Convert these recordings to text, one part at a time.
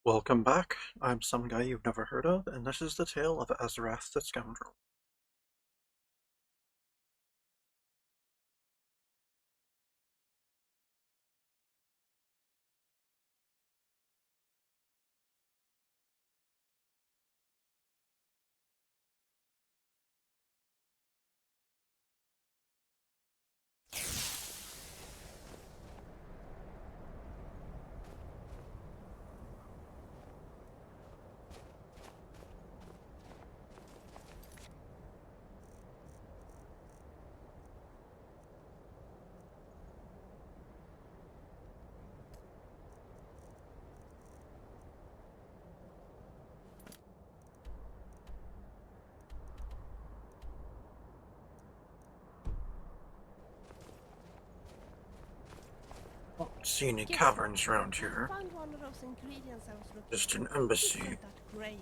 Welcome back. I'm some guy you've never heard of, and this is the tale of Azarath the Scoundrel. Don't see any Guess what? caverns around I here. found one of those ingredients I was looking Just for. an embassy. Isn't that great?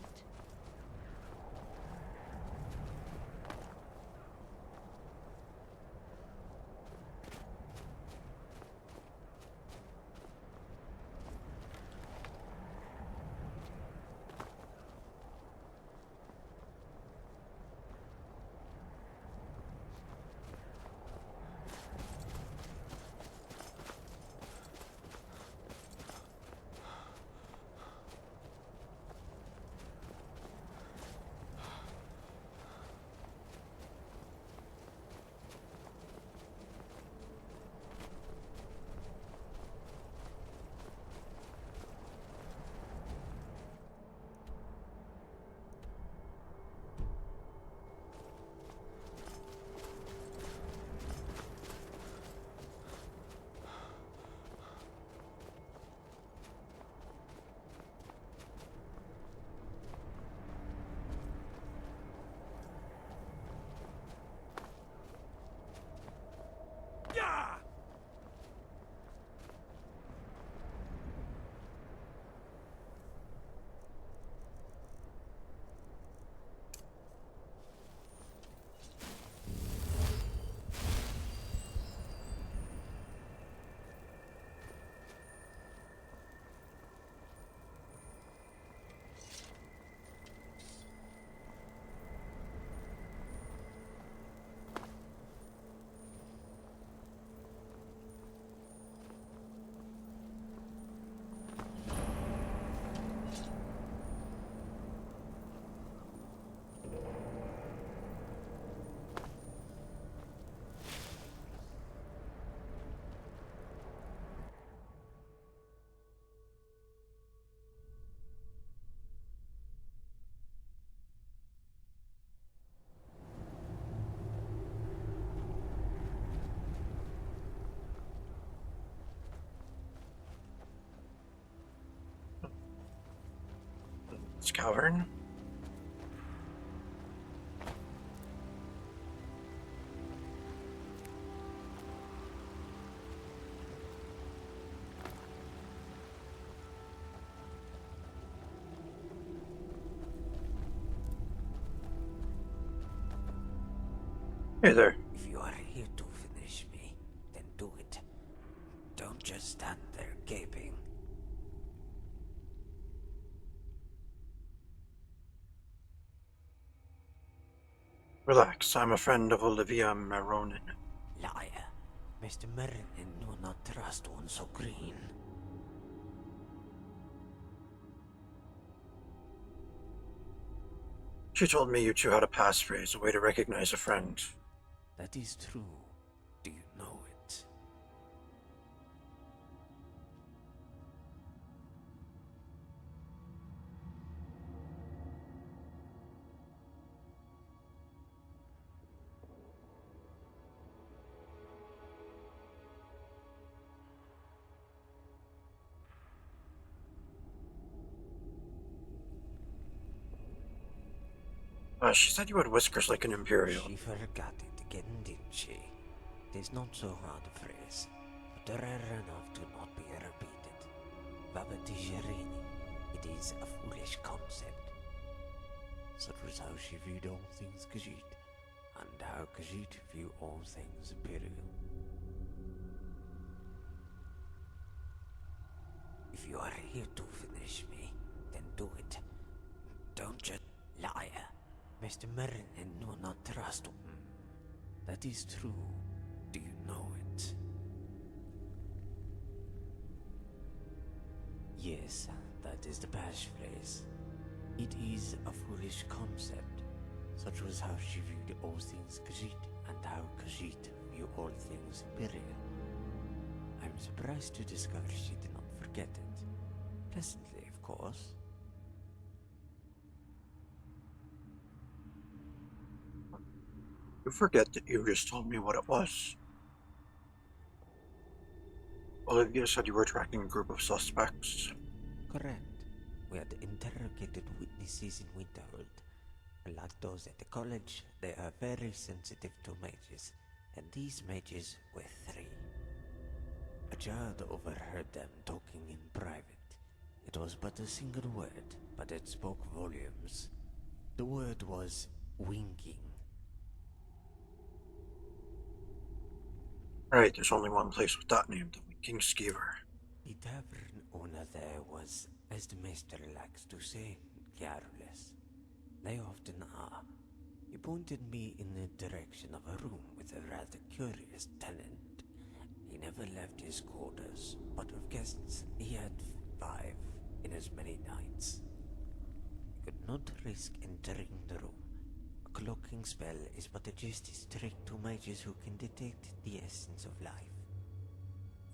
This cavern. Hey there. If you are here to finish me, then do it. Don't just stand there gaping. Relax, I'm a friend of Olivia Maronin. Liar. Mr. Merrin do not trust one so green. She told me you two had a passphrase, a way to recognize a friend. That is true. Do you know it? She said you had whiskers like an Imperial. She forgot it again, didn't she? It is not so hard a phrase, but rare enough to not be repeated. Vabatigerini. It is a foolish concept. Such was how she viewed all things Khajiit, and how Khajiit view all things Imperial. If you are here to finish me, then do it. Don't just lie. Mr. Merrin will not trust. That is true. Do you know it? Yes, that is the passphrase. It is a foolish concept. Such was how she viewed all things Khajiit, and how Khajiit view all things Imperial. I'm surprised to discover she did not forget it. Pleasantly, of course. You forget that you just told me what it was. Olivia said you were tracking a group of suspects. Correct. We had interrogated witnesses in Winterhold. Like those at the college, they are very sensitive to mages, and these mages were 3. A child overheard them talking in private. It was but a single word, but it spoke volumes. The word was winking. Right, there's only one place with that name, the Winking Skeever. The tavern owner there was, as the master likes to say, careless. They often are. He pointed me in the direction of a room with a rather curious tenant. He never left his quarters, but of guests he had 5 in as many nights. He could not risk entering the room. A cloaking spell is but a justice trick to mages who can detect the essence of life.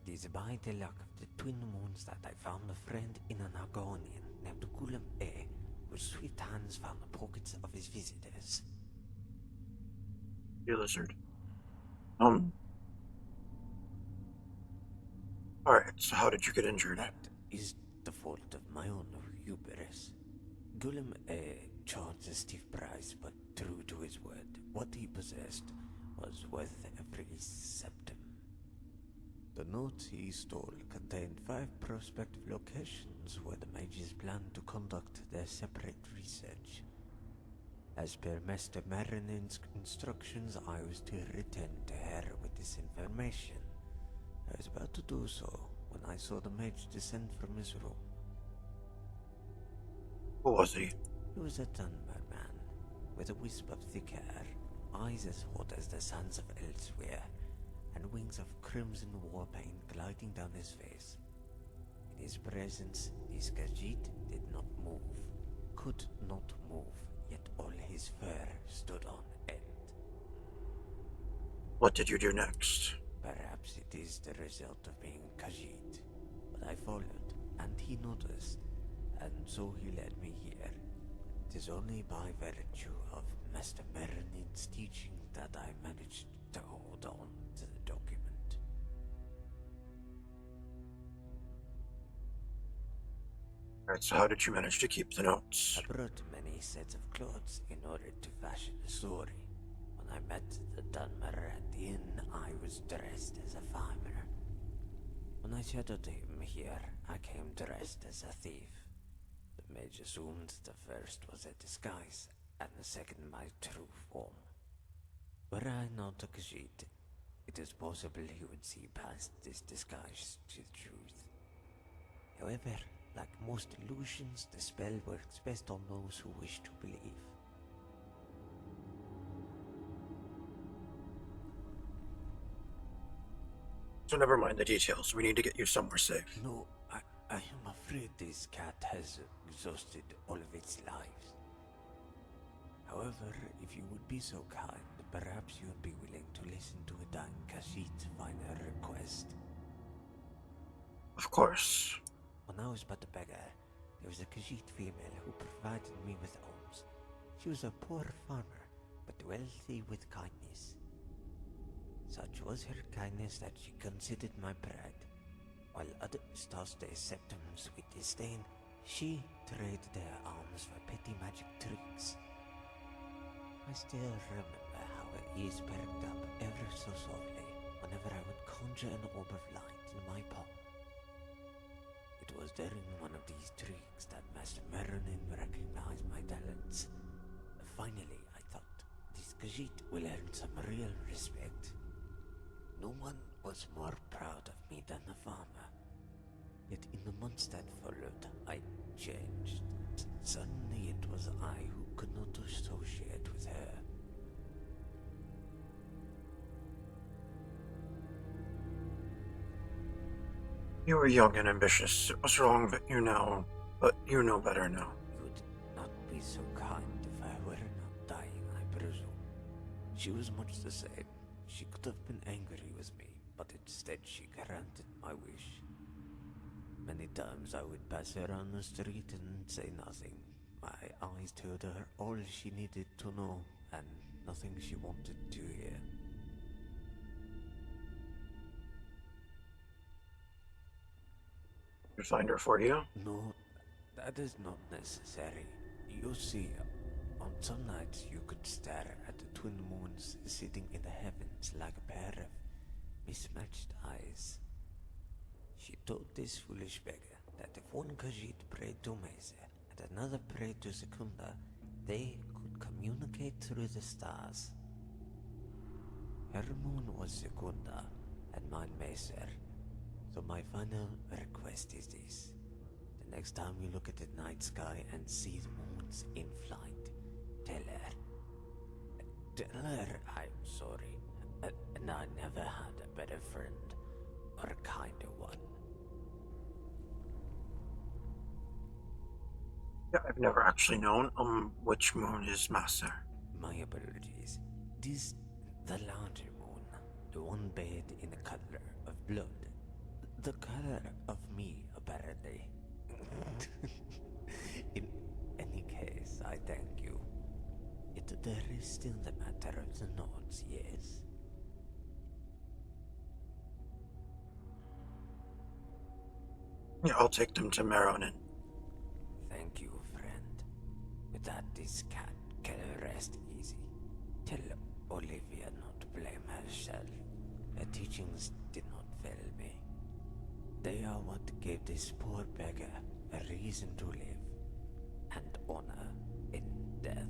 It is by the luck of the twin moons that I found a friend in an Argonian named Gulam A, whose swift hands found the pockets of his visitors. The lizard. Alright, so how did you get injured? That is the fault of my own hubris. Gulam A charged a stiff price, but true to his word, what he possessed was worth every septim. The notes he stole contained 5 prospective locations where the mages planned to conduct their separate research. As per Master Marinen's instructions, I was to return to her with this information. I was about to do so when I saw the mage descend from his room. Who was he? He was a Dunmer man, with a wisp of thick hair, eyes as hot as the suns of elsewhere, and wings of crimson war paint gliding down his face. In his presence, this Khajiit did not move, could not move, yet all his fur stood on end. What did you do next? Perhaps it is the result of being Khajiit, but I followed, and he noticed, and so he led me here. It is only by virtue of Master Merinid's teaching that I managed to hold on to the document. Alright, so how did you manage to keep the notes? I brought many sets of clothes in order to fashion a story. When I met the Dunmer at the inn, I was dressed as a farmer. When I shadowed him here, I came dressed as a thief. The mage assumed the first was a disguise, and the second my true form. Were I not a Khajiit, it is possible he would see past this disguise to the truth. However, like most illusions, the spell works best on those who wish to believe. So never mind the details. We need to get you somewhere safe. No, I am afraid this cat has exhausted all of its lives. However, if you would be so kind, perhaps you would be willing to listen to a dying Khajiit's final request. Of course. When I was but a beggar, there was a Khajiit female who provided me with alms. She was a poor farmer, but wealthy with kindness. Such was her kindness that she considered my pride. While others tossed their septums with disdain, she traded their alms for petty magic tricks. I still remember how her ears perked up ever so softly whenever I would conjure an orb of light in my palm. It was during one of these tricks that Master Merinin recognized my talents. Finally, I thought, this Khajiit will earn some real respect. No one was more proud of me than the farmer. Yet in the months that followed, I changed. Suddenly it was I who could not associate with her. You were young and ambitious. It was wrong, but you know better now. You would not be so kind if I were not dying, I presume. She was much the same. She could have been angry with me, but instead she granted my wish. Many times I would pass her on the street and say nothing. My eyes told her all she needed to know, and nothing she wanted to hear. You find her for you? No, that is not necessary. You see, on some nights you could stare at the twin moons sitting in the heavens like a pair of mismatched eyes. She told this foolish beggar that if one Khajiit prayed to Mesa and another prayed to Secunda, they could communicate through the stars. Her moon was Secunda and mine Mesa. So my final request is this. The next time you look at the night sky and see the moons in flight, tell her I'm sorry, and I never had a better friend or a kinder one. Yeah, I've never actually known which moon is Master. My apologies. This the larger moon, the one bathed in the color of blood. The color of me, apparently. In any case, I thank you. There is still the matter of the notes, yes? Yeah, I'll take them to Maronin. Thank you, friend. With that, this cat can rest easy. Tell Olivia not to blame herself. Her teachings did not fail me. They are what gave this poor beggar a reason to live, and honor in death.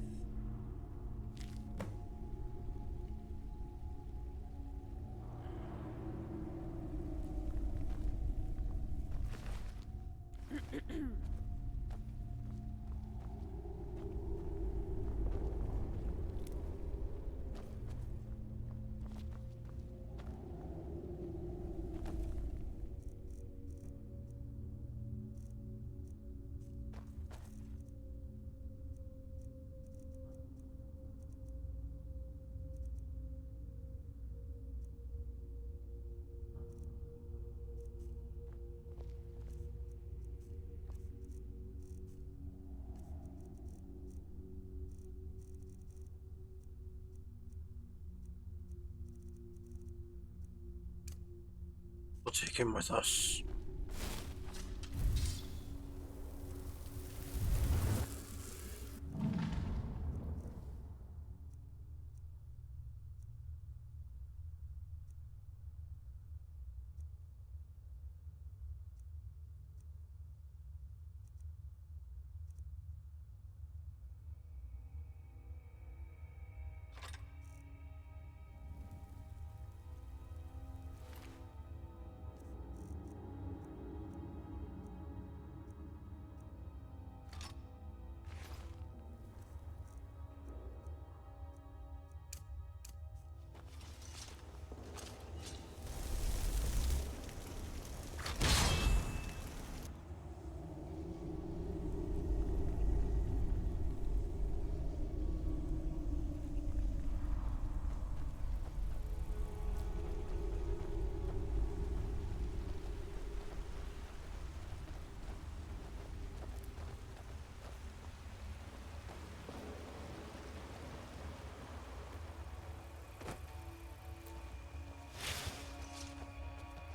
We'll take him with us.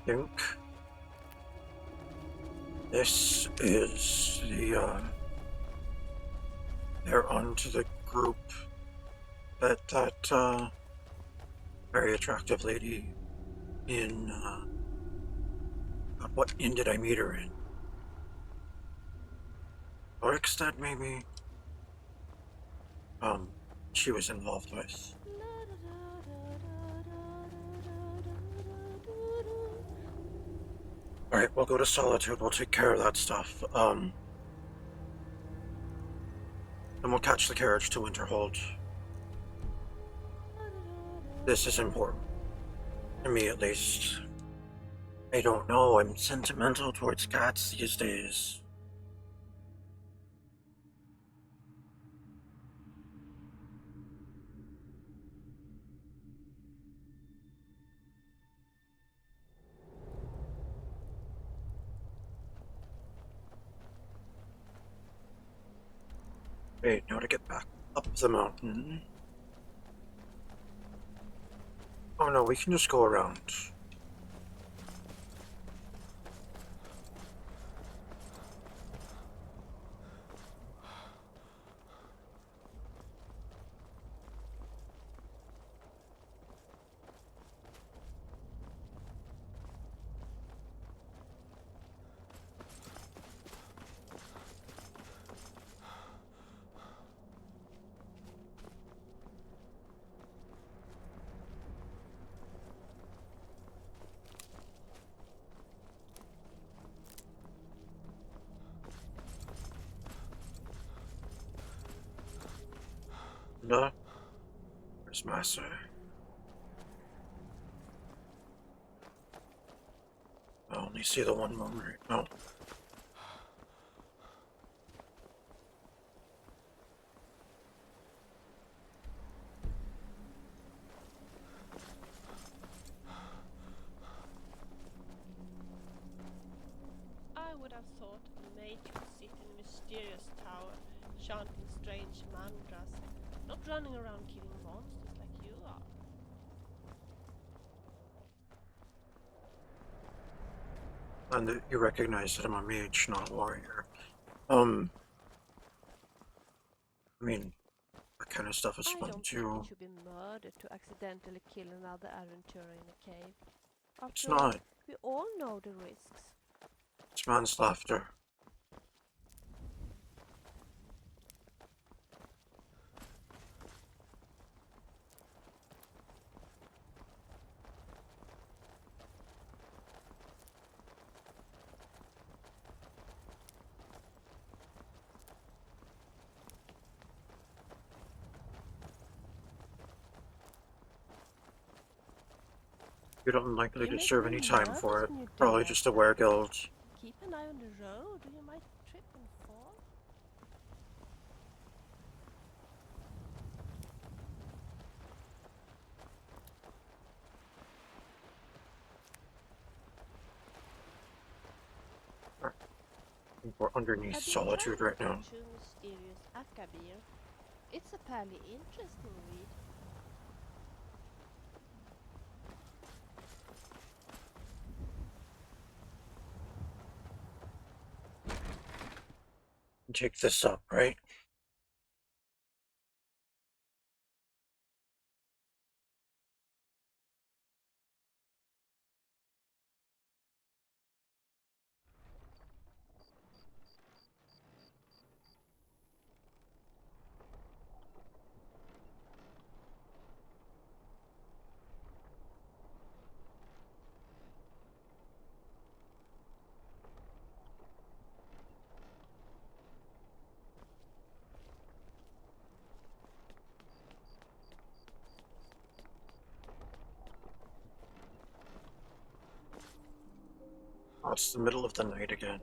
Think this is they're onto the group that very attractive lady in what inn did I meet her in? Orikstead, maybe? She was involved with. Alright, we'll go to Solitude, we'll take care of that stuff. Then we'll catch the carriage to Winterhold. This is important. To me, at least. I don't know, I'm sentimental towards cats these days. Wait, now to get back up the mountain. Oh no, we can just go around. No? Where's Master? I only see the one moment right now. I would have thought a mage would sit in a mysterious tower, chanting strange mantras, not running around killing monsters like you are. And you recognize that I'm a mage, not a warrior. I mean, that kind of stuff is I fun don't think too. it should be murder to accidentally kill another adventurer in a cave. It's After all, not. we all know the risks. It's man's laughter. You're unlikely You to make serve me any time nervous for it. when you do Probably that, just a wereguild. Keep an eye on the road, or you might trip and fall. We're underneath Have you solitude tried right now. to Mysterious Akabir? It's a fairly interesting read. Take this up, right? Oh, it's the middle of the night again.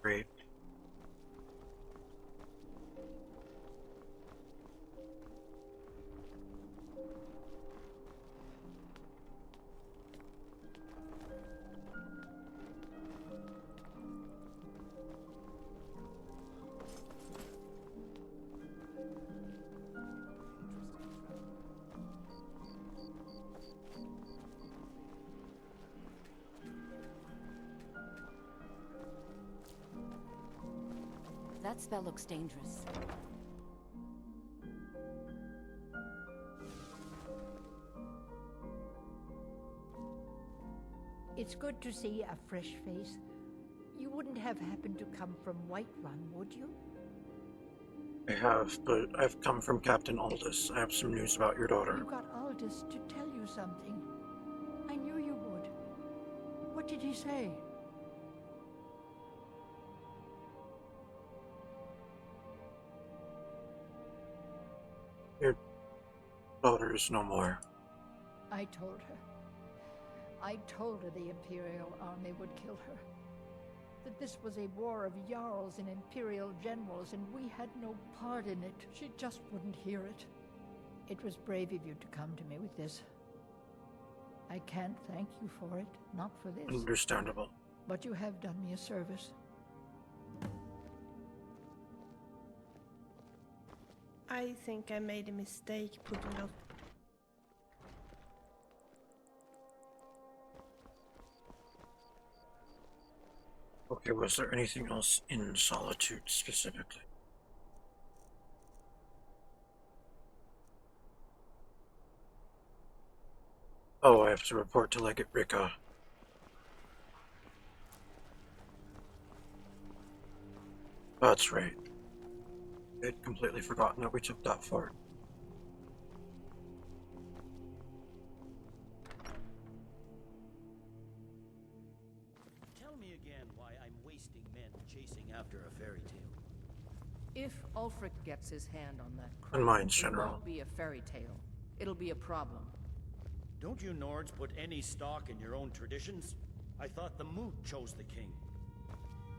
Great. That spell looks dangerous. It's good to see a fresh face. You wouldn't have happened to come from Whiterun, would you? I have, but I've come from Captain Aldous. I have some news about your daughter. You got Aldous to tell you something. I knew you would. What did he say? daughter is no more. I told her. I told her the Imperial army would kill her. That this was a war of Jarls and Imperial generals, and we had no part in it. She just wouldn't hear it. It was brave of you to come to me with this. I can't thank you for it, not for this. Understandable. But you have done me a service. I think I made a mistake putting out. Okay, was there anything else in Solitude specifically? Oh, I have to report to Legate Rika. That's right. I'd completely forgotten that we took that fort. Tell me again why I'm wasting men chasing after a fairy tale. If Ulfric gets his hand on that And mine, it General. won't be a fairy tale. It'll be a problem. Don't you Nords put any stock in your own traditions? I thought the Moot chose the king.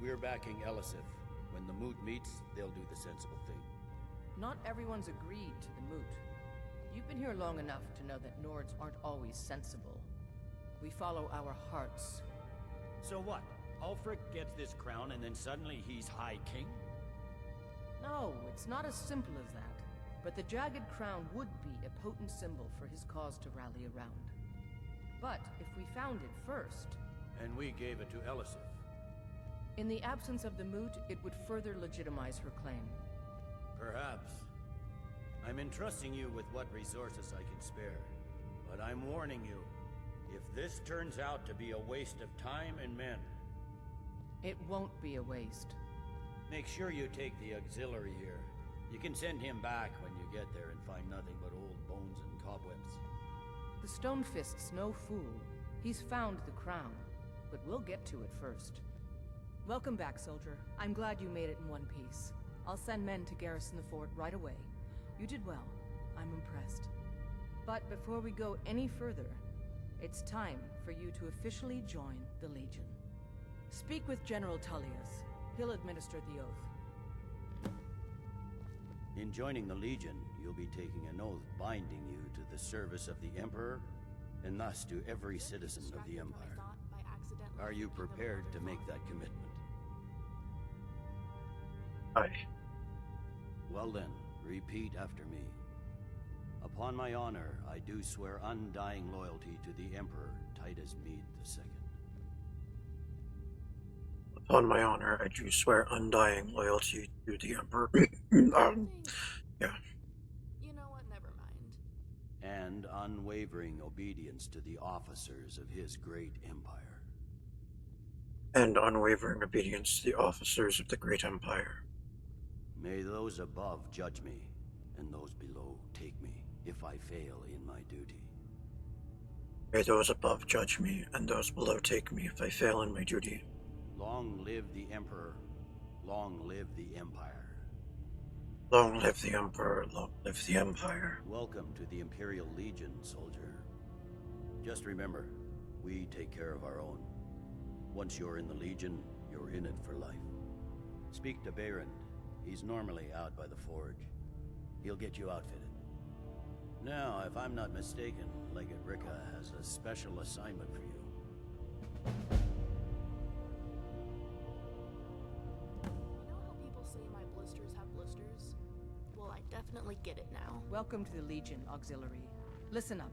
We're backing Elisif. When the Moot meets, they'll do the sensible thing. Not everyone's agreed to the moot. You've been here long enough to know that Nords aren't always sensible. We follow our hearts. So what? Ulfric gets this crown and then suddenly he's High King? No, it's not as simple as that. But the Jagged Crown would be a potent symbol for his cause to rally around. But if we found it first... And we gave it to Elisif. In the absence of the moot, it would further legitimize her claim. Perhaps. I'm entrusting you with what resources I can spare. But I'm warning you, if this turns out to be a waste of time and men... It won't be a waste. Make sure you take the auxiliary here. You can send him back when you get there and find nothing but old bones and cobwebs. The Stonefist's no fool. He's found the crown, but we'll get to it first. Welcome back, soldier. I'm glad you made it in one piece. I'll send men to garrison the fort right away. You did well. I'm impressed. But before we go any further, it's time for you to officially join the Legion. Speak with General Tullius. He'll administer the oath. In joining the Legion, you'll be taking an oath binding you to the service of the Emperor, and thus to every citizen of the Empire. Are you prepared to make that commitment? Aye. Well then, repeat after me. Upon my honor, I do swear undying loyalty to the Emperor, Titus Mede II. Upon my honor, I do swear undying loyalty to the Emperor. Yeah. You know what? Never mind. And unwavering obedience to the officers of his great empire. And unwavering obedience to the officers of the great empire. May those above judge me, and those below take me, if I fail in my duty. May those above judge me, and those below take me if I fail in my duty. Long live the Emperor, long live the Empire. Long live the Emperor, long live the Empire. Welcome to the Imperial Legion, soldier. Just remember, we take care of our own. Once you're in the Legion, you're in it for life. Speak to Behrend. He's normally out by the forge. He'll get you outfitted. Now, if I'm not mistaken, Legate Rika has a special assignment for you. You know how people say my blisters have blisters? Well, I definitely get it now. Welcome to the Legion, Auxiliary. Listen up.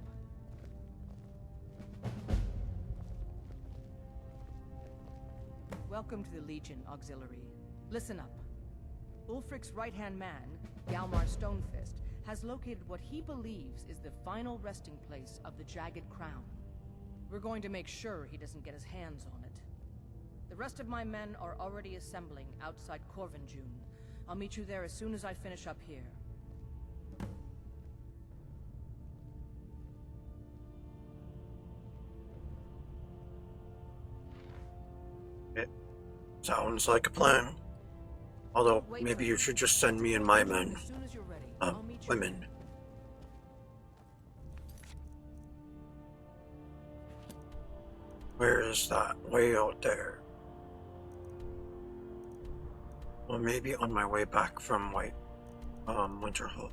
Welcome to the Legion, Auxiliary. Listen up. Ulfric's right-hand man, Hjalmar Stonefist, has located what he believes is the final resting place of the Jagged Crown. We're going to make sure he doesn't get his hands on it. The rest of my men are already assembling outside Corvinjune. I'll meet you there as soon as I finish up here. It sounds like a plan. Although, maybe you should just send me and my men. As soon as you're ready, I'll meet you women. Where is that? Way out there. Well, maybe on my way back from Winterhold.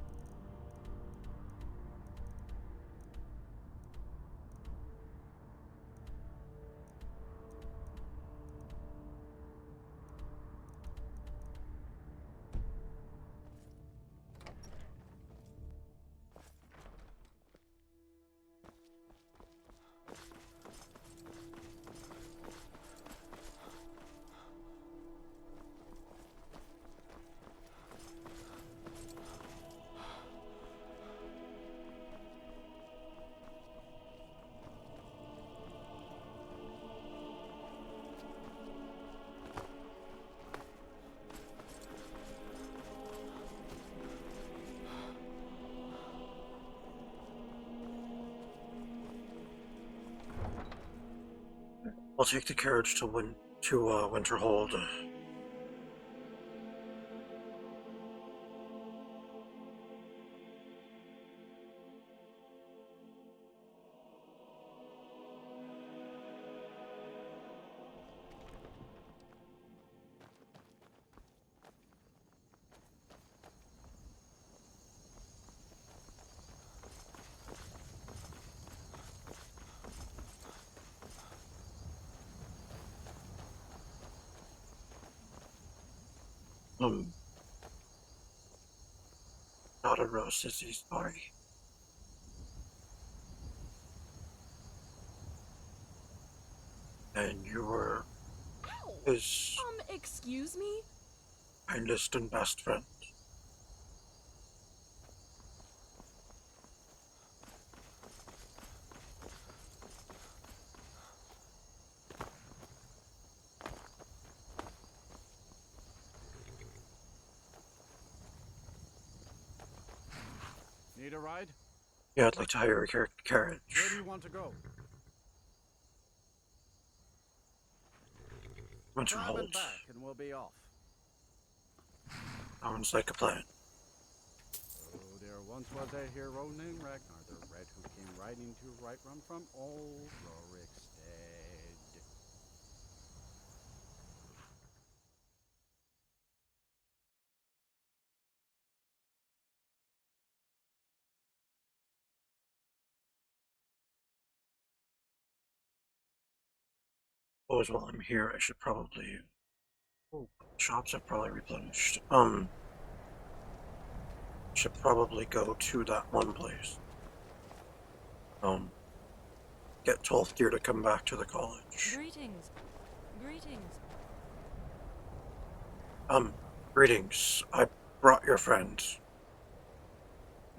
I'll take the carriage to Winterhold. Not a rose is his body. And you were his Excuse me? kindest and best friend. Need a ride? Yeah, I'd like to hire a carriage. Where do you want to go? Grab Winterhold. it back and we'll be off. Sounds like a plan. Oh, there once was a hero named Ragnar the Red who came riding to right run from old Rorikstead. Suppose while I'm here, I should probably. Oh, shops have probably replenished. Should probably go to that one place. Get Tolfdir to come back to the college. Greetings. Greetings. Greetings. I brought your friend.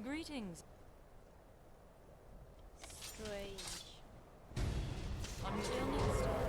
Greetings. Strange. Until next time.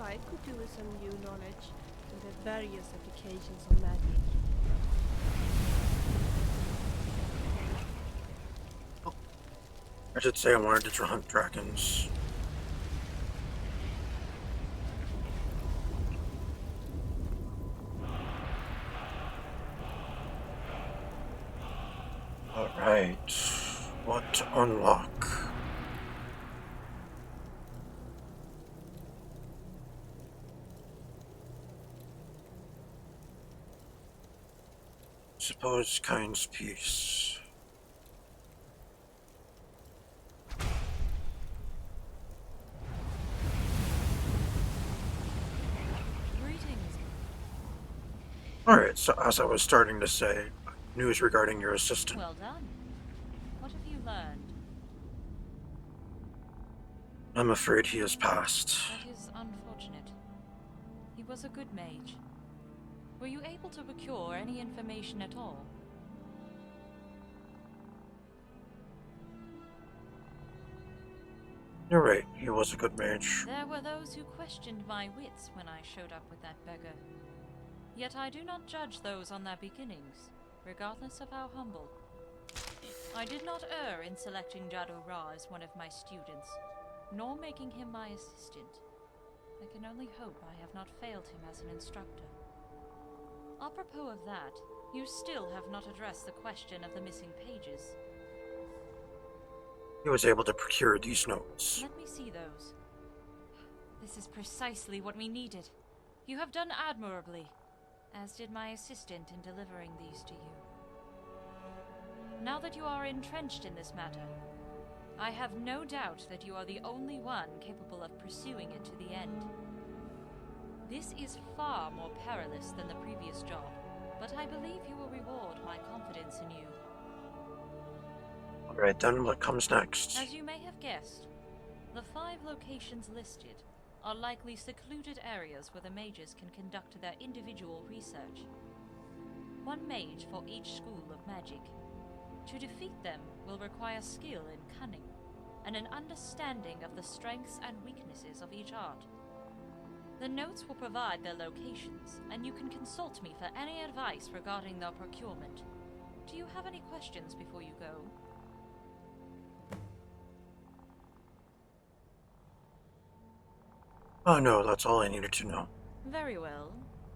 I could do with some new knowledge in the various applications of magic. I should say I wanted to hunt dragons. Alright, what to unlock? Suppose kind's peace. Greetings. Alright, so as I was starting to say, news regarding your assistant. Well done. What have you learned? I'm afraid he has passed. That is unfortunate. He was a good mage. Were you able to procure any information at all? You're right, he was a good mage. There were those who questioned my wits when I showed up with that beggar. Yet I do not judge those on their beginnings, regardless of how humble. I did not err in selecting Jadro as one of my students, nor making him my assistant. I can only hope I have not failed him as an instructor. Apropos of that, you still have not addressed the question of the missing pages. He was able to procure these notes. Let me see those. This is precisely what we needed. You have done admirably, as did my assistant in delivering these to you. Now that you are entrenched in this matter, I have no doubt that you are the only one capable of pursuing it to the end. This is far more perilous than the previous job, but I believe you will reward my confidence in you. Alright then, what comes next? As you may have guessed, the 5 locations listed are likely secluded areas where the mages can conduct their individual research. 1 mage for each school of magic. To defeat them will require skill in cunning, and an understanding of the strengths and weaknesses of each art. The notes will provide their locations, and you can consult me for any advice regarding their procurement. Do you have any questions before you go? Oh no, that's all I needed to know. Very well.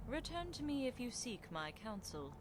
Return to me if you seek my counsel.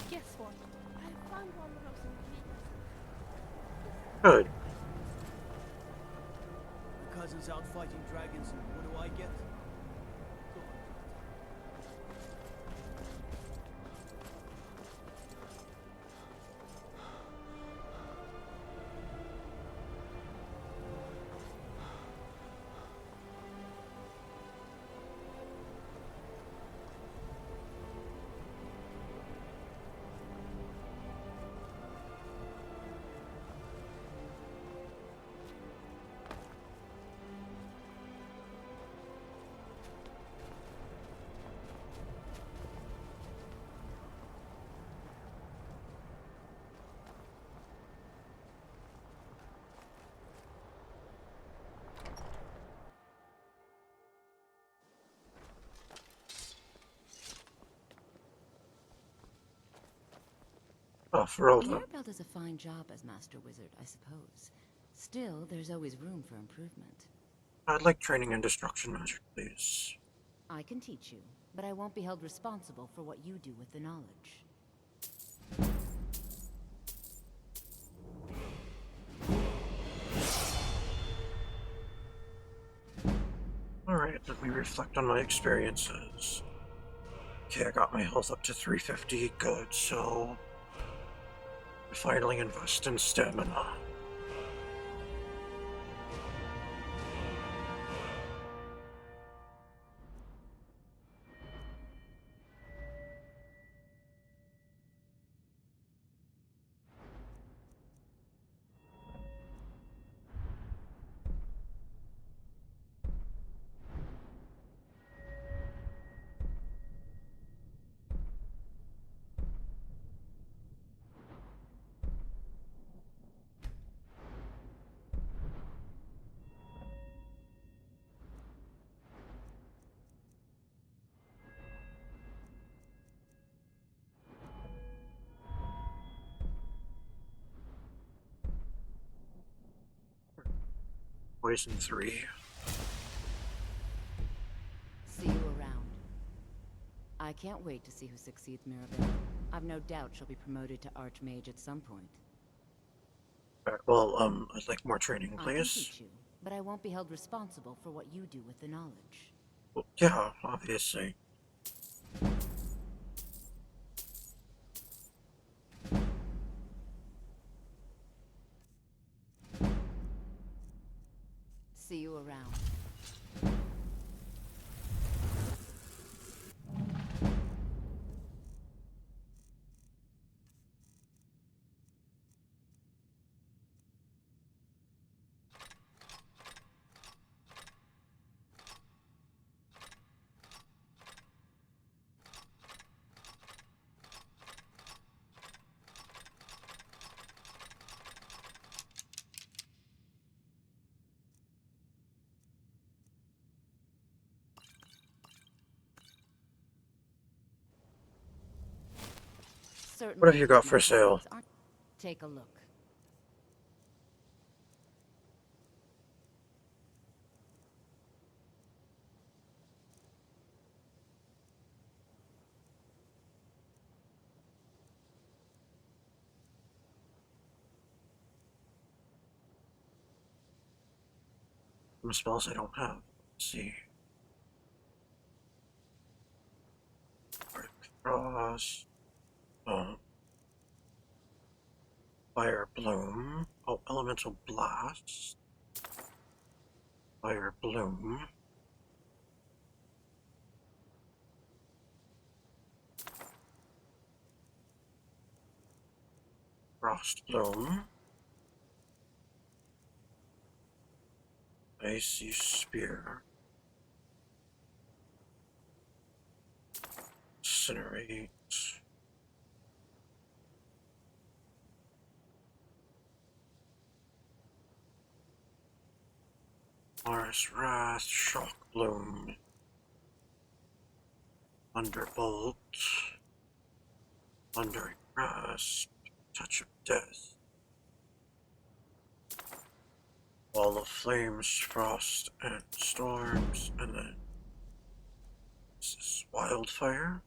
Guess what? I found one of those ingredients. Good. My cousin's out fighting dragons, and what do I get? Ferelda. Mirabelle does a fine job as Master Wizard, I suppose. Still, there's always room for improvement. I'd like training in destruction magic, please. I can teach you, but I won't be held responsible for what you do with the knowledge. Alright, let me reflect on my experiences. Okay, I got my health up to 350, good, so... I finally invest in stamina. Poison 3. See you around. I can't wait to see who succeeds Mirabelle. I've no doubt she'll be promoted to Archmage at some point. Well, I'd like more training, I can please. teach you, but I won't be held responsible for what you do with the knowledge. Well, yeah, obviously. See you around. What have you got for sale? Take a look. Some spells I don't have. Let's see. Cross. Fire Bloom. Oh, Elemental Blast. Fire Bloom. Frost Bloom. Icy Spear. Incinerate. Mars Wrath, Shock Bloom, Thunderbolt, Thundering Grasp, Touch of Death, Wall of Flames, Frost and Storms, and then this is Wildfire.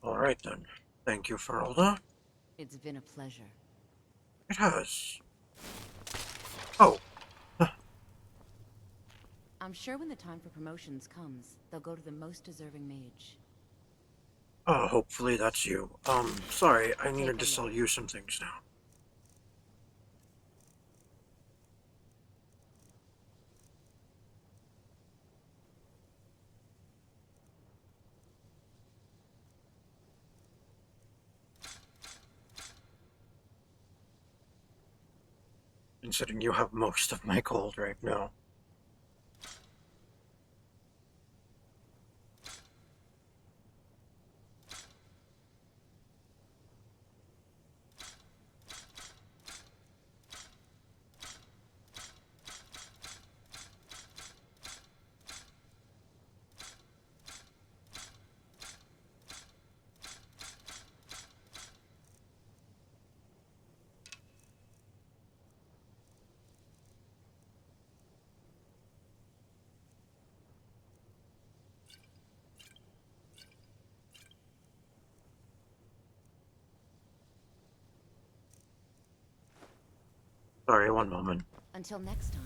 Alright then, thank you, Ferelda. It's been a pleasure. It has. Oh. I'm sure when the time for promotions comes, they'll go to the most deserving mage. Hopefully that's you. Sorry, I needed to sell you some things now. Considering you have most of my gold right now. Sorry, one moment. Until next time.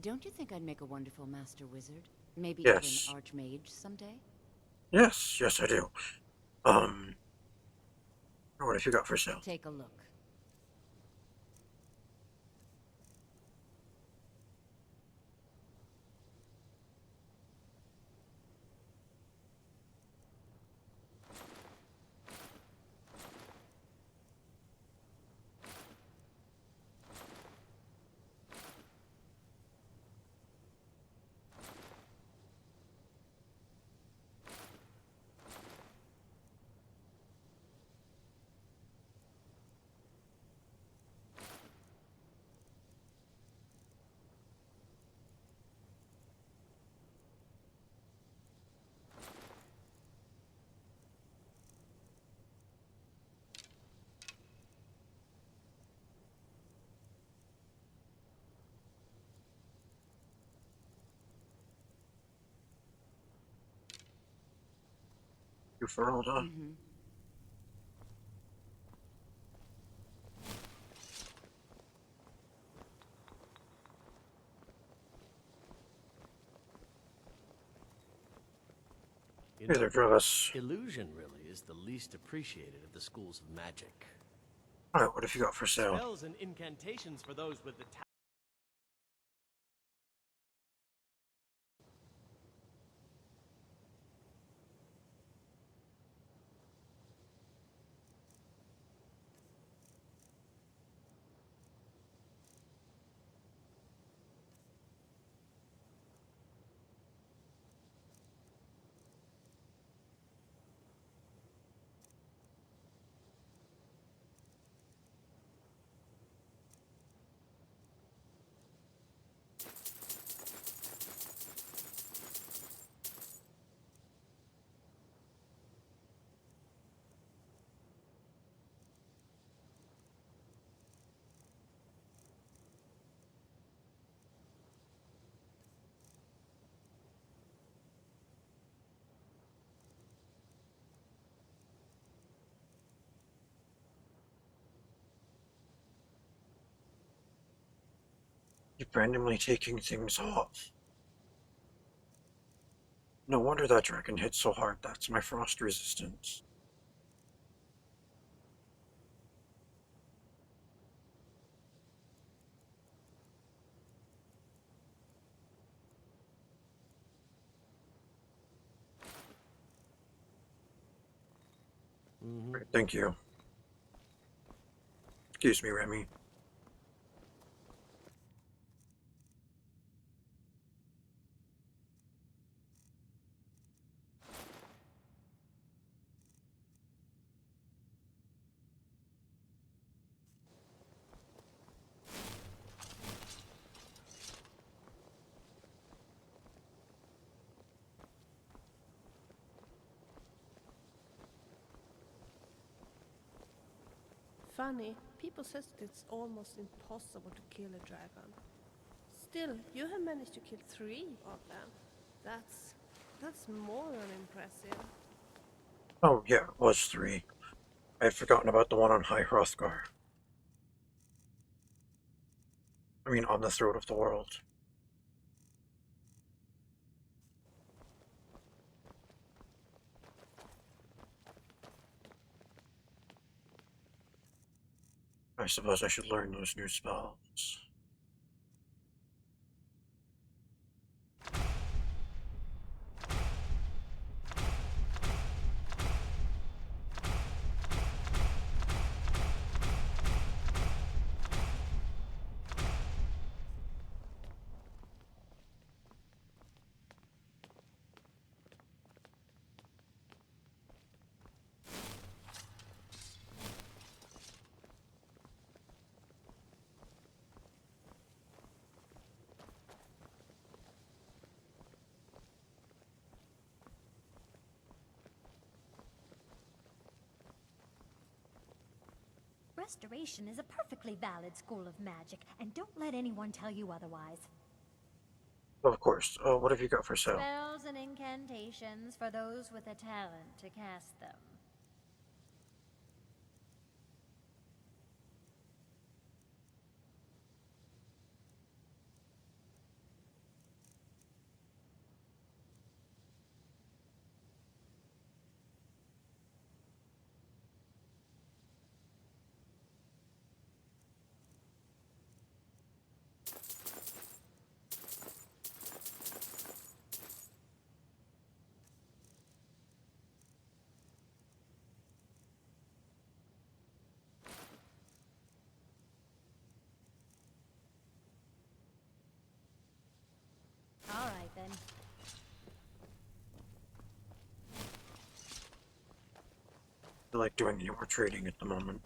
Don't you think I'd make a wonderful master wizard? Maybe Yes. even archmage someday? Yes, I do. What have you got for sale? Take a look. You for all done? Mm-hmm. You Hey know, there, Travis. Illusion really is the least appreciated of the schools of magic. Alright, what have you got for sale? Spells and incantations for those with the Keep randomly taking things off. No wonder that dragon hit so hard. That's my frost resistance. Great, thank you. Excuse me, Remy. Funny, people says that it's almost impossible to kill a dragon. Still, you have managed to kill 3 of them. That's more than impressive. Oh, yeah, it was 3. I had forgotten about the one on High Hrothgar. I mean, on the throat of the world. I suppose I should learn those new spells. Restoration is a perfectly valid school of magic, and don't let anyone tell you otherwise. Of course. What have you got for sale? Spells and incantations for those with a talent to cast them. All right, then. I like doing any more trading at the moment.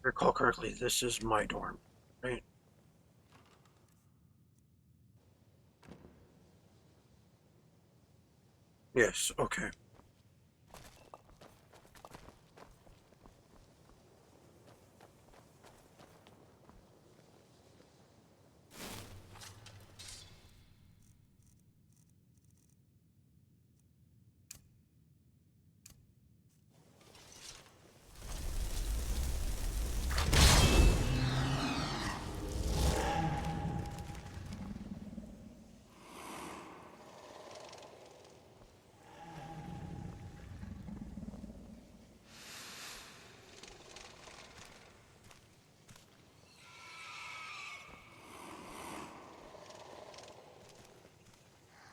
If I recall correctly, this is my dorm, right? Yes, okay.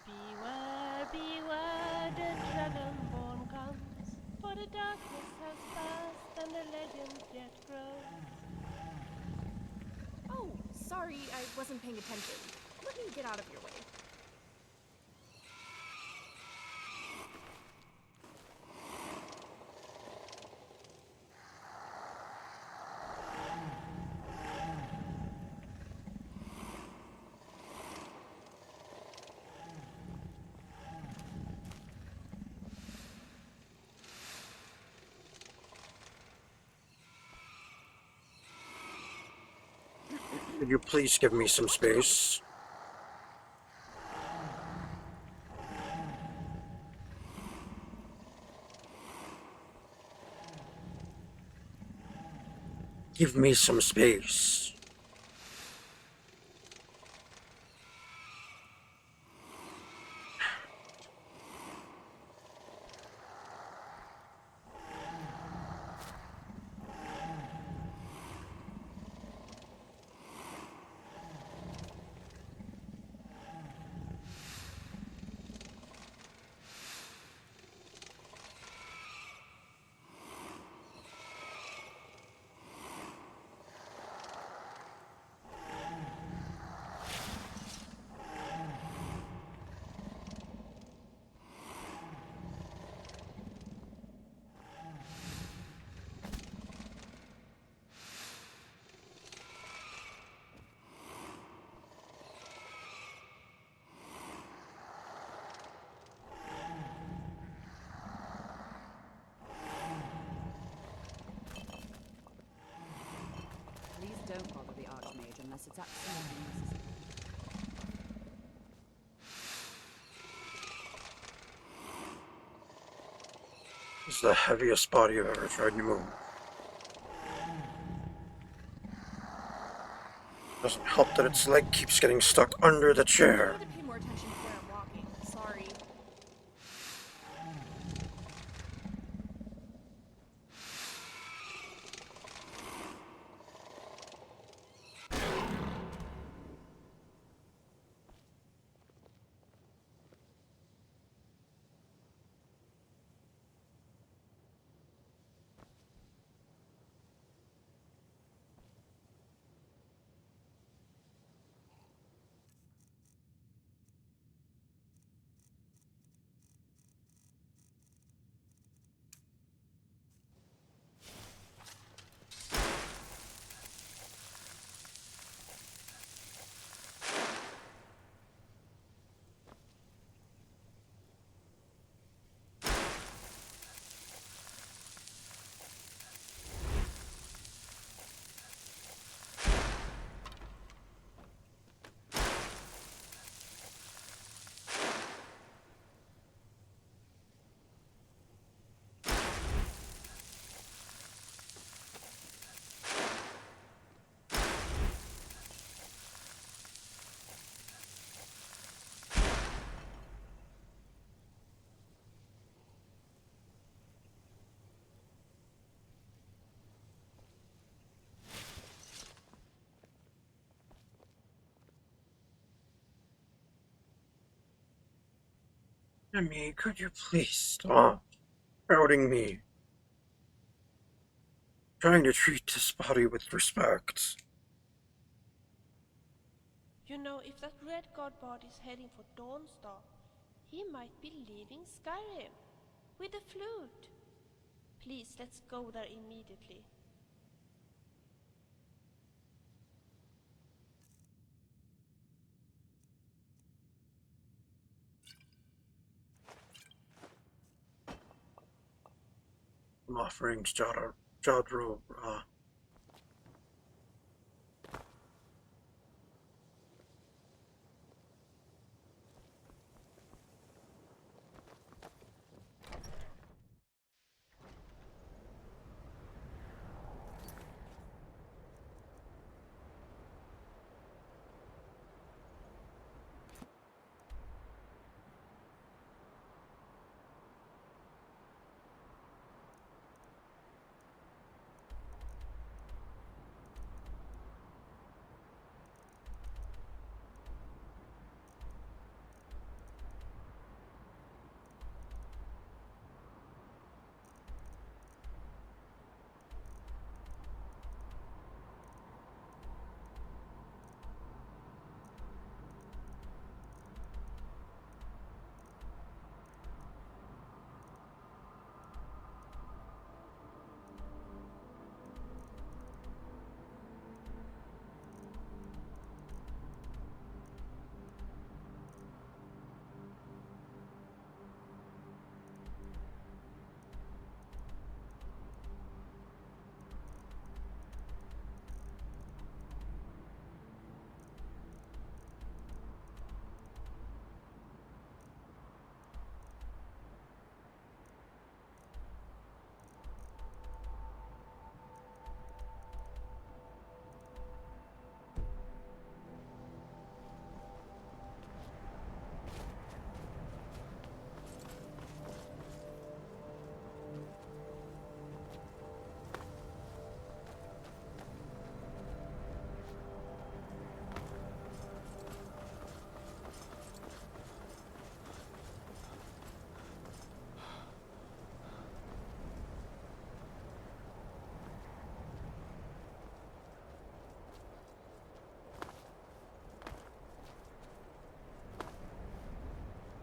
Beware, beware, the dragonborn comes, for the darkness has passed and the legend yet grows. Oh, sorry, I wasn't paying attention. Let me get out of your way. Could you please give me some space? Give me some space. Please don't bother the Archmage unless it's absolutely necessary. This is the heaviest body I've ever tried to move. Doesn't help that its leg keeps getting stuck under the I chair. need to pay more attention to where I'm walking. Sorry. Emmy, could you please stop crowding me? Trying to treat this body with respect. You know, if that red god bot is heading for Dawnstar, he might be leaving Skyrim with a flute. Please, let's go there immediately. I'm offering Jadro,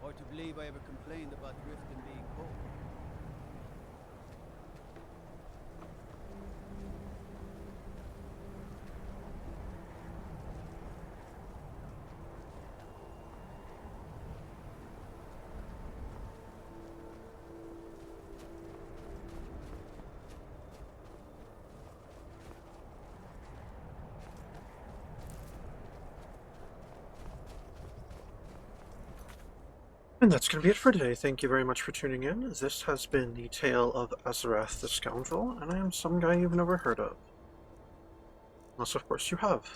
Hard to believe I ever complained about Riften being cold. And that's going to be it for today. Thank you very much for tuning in. This has been the tale of Azarath the Scoundrel, and I am some guy you've never heard of. Unless, of course, you have.